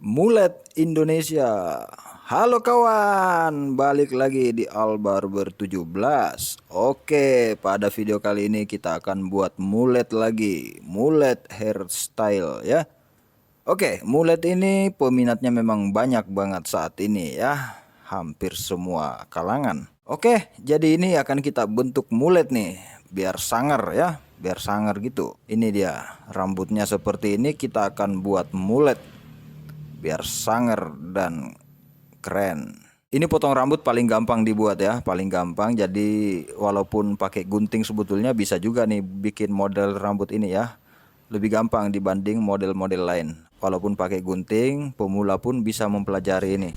Mullet Indonesia. Halo kawan, balik lagi di Barber 17. Oke, pada video kali ini kita akan buat mullet lagi, mullet hairstyle ya. Oke, mullet ini peminatnya memang banyak banget saat ini ya, hampir semua kalangan. Oke, jadi ini akan kita bentuk mullet nih, biar sangar ya, biar sangar gitu. Ini dia, rambutnya seperti ini kita akan buat mullet biar sangar dan keren. Ini potong rambut paling gampang dibuat ya, paling gampang. Jadi walaupun pakai gunting sebetulnya bisa juga nih bikin model rambut ini ya. Lebih gampang dibanding model-model lain. Walaupun pakai gunting, pemula pun bisa mempelajari ini.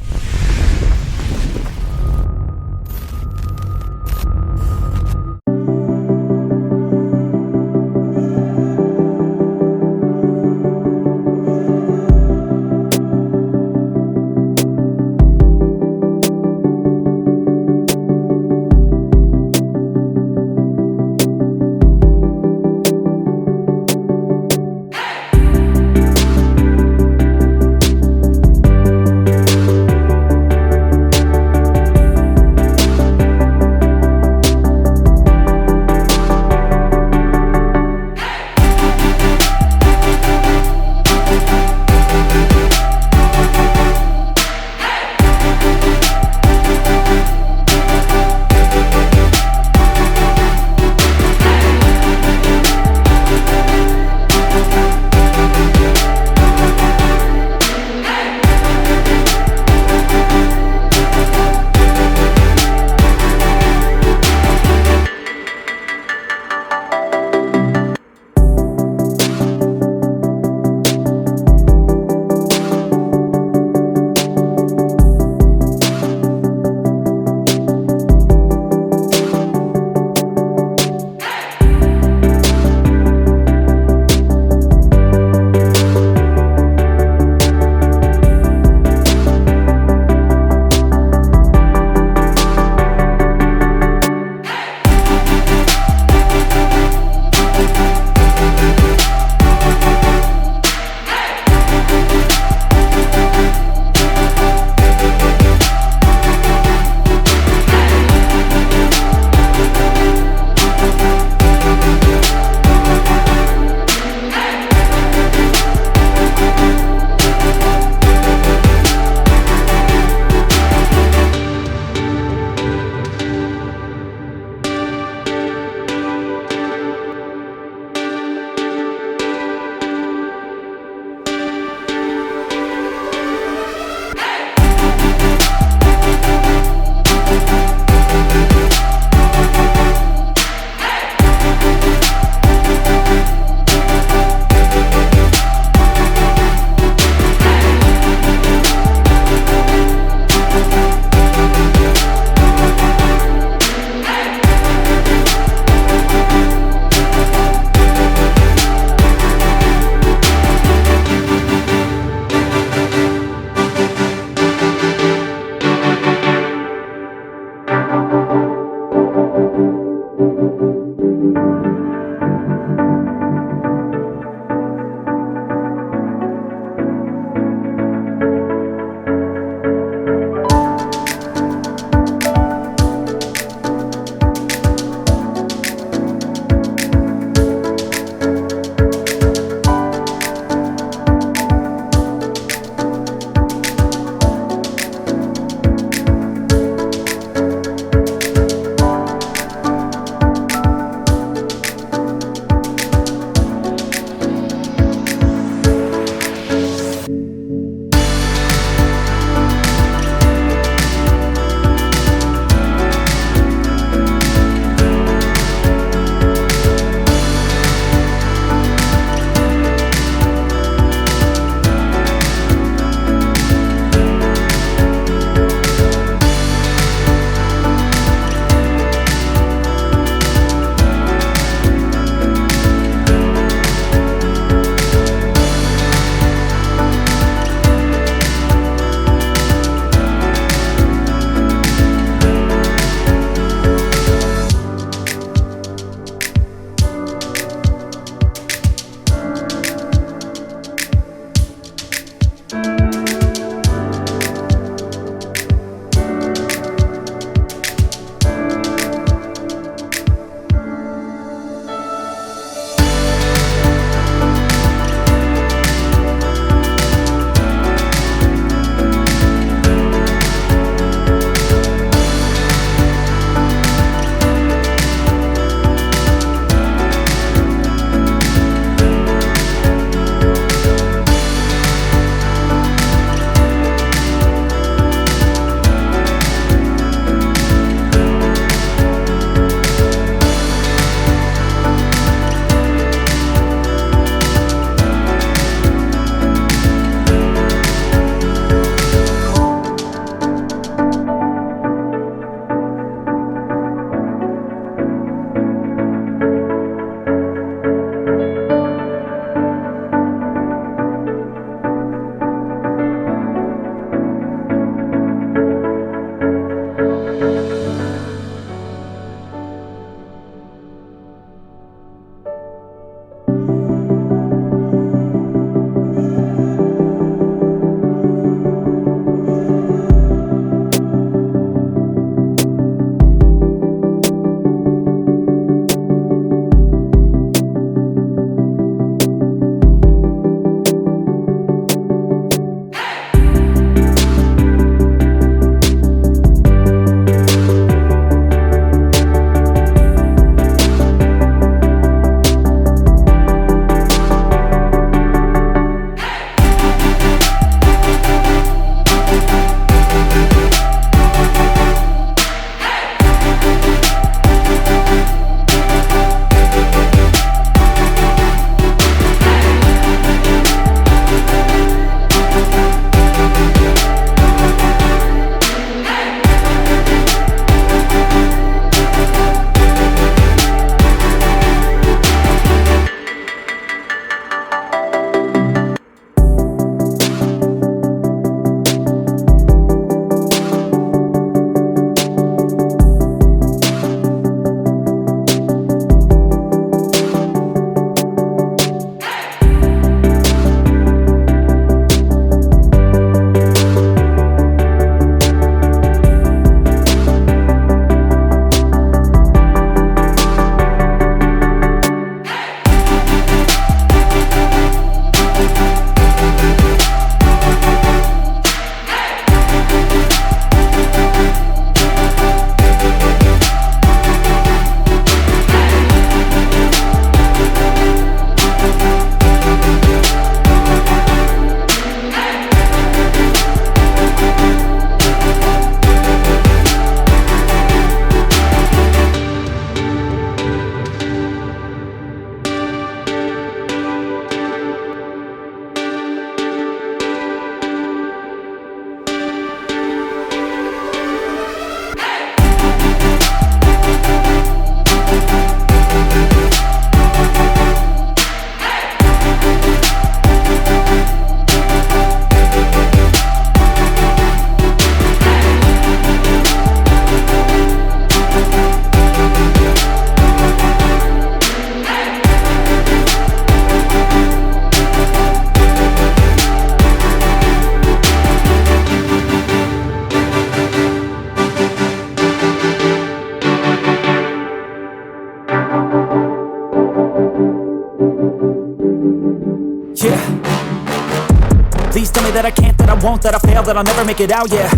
won't, that I'll fail, that I'll never make it out, yeah.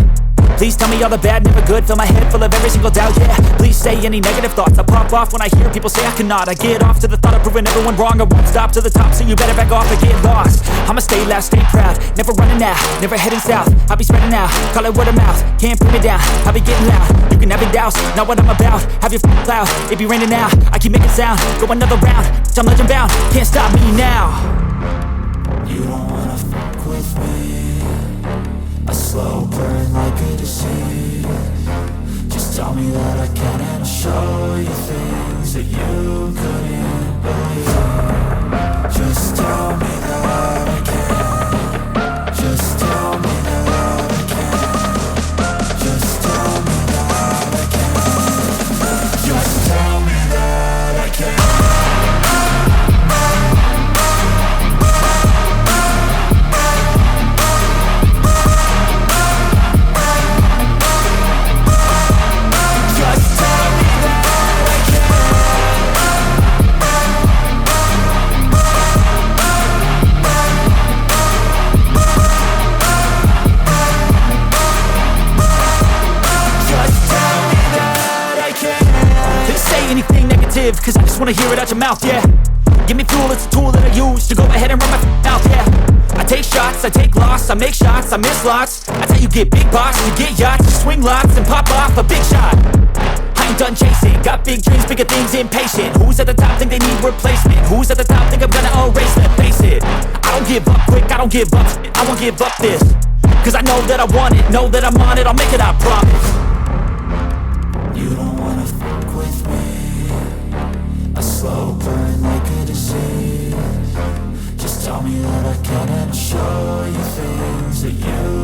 Please tell me all the bad, never good. Fill my head full of every single doubt, yeah. Please say any negative thoughts. I pop off when I hear people say I cannot. I get off to the thought of proving everyone wrong. I won't stop to the top, so you better back off and get lost. I'ma stay loud, stay proud, never running out, never heading south. I'll be spreading out, call it word of mouth. Can't put me down, I'll be getting loud. You can have your doubts, not what I'm about. Have your cloud, it be raining now. I keep making sound, go another round. I'm legend bound, can't stop me now. You don't wanna fuck with me. A slow burn like a disease. Just tell me that I can and I'll show you things that you couldn't believe. Just tell me that I can. Just tell me that I can. Just tell me that I can. Just tell me that I can. Anything negative, cause I just wanna hear it out your mouth, yeah. Give me fuel, it's a tool that I use to go ahead and run my mouth, yeah. I take shots, I take loss, I make shots, I miss lots. That's how you get big box, you get yachts, you swing lots and pop off a big shot. I ain't done chasing, got big dreams, bigger things, impatient. Who's at the top think they need replacement? Who's at the top think I'm gonna erase them? Face it, I don't give up quick, I don't give up, I won't give up this. Cause I know that I want it, know that I'm on it, I'll make it, I promise. You don't wanna fuck with me. A slow burn like a disease. Just tell me that I can and I'll show you things that you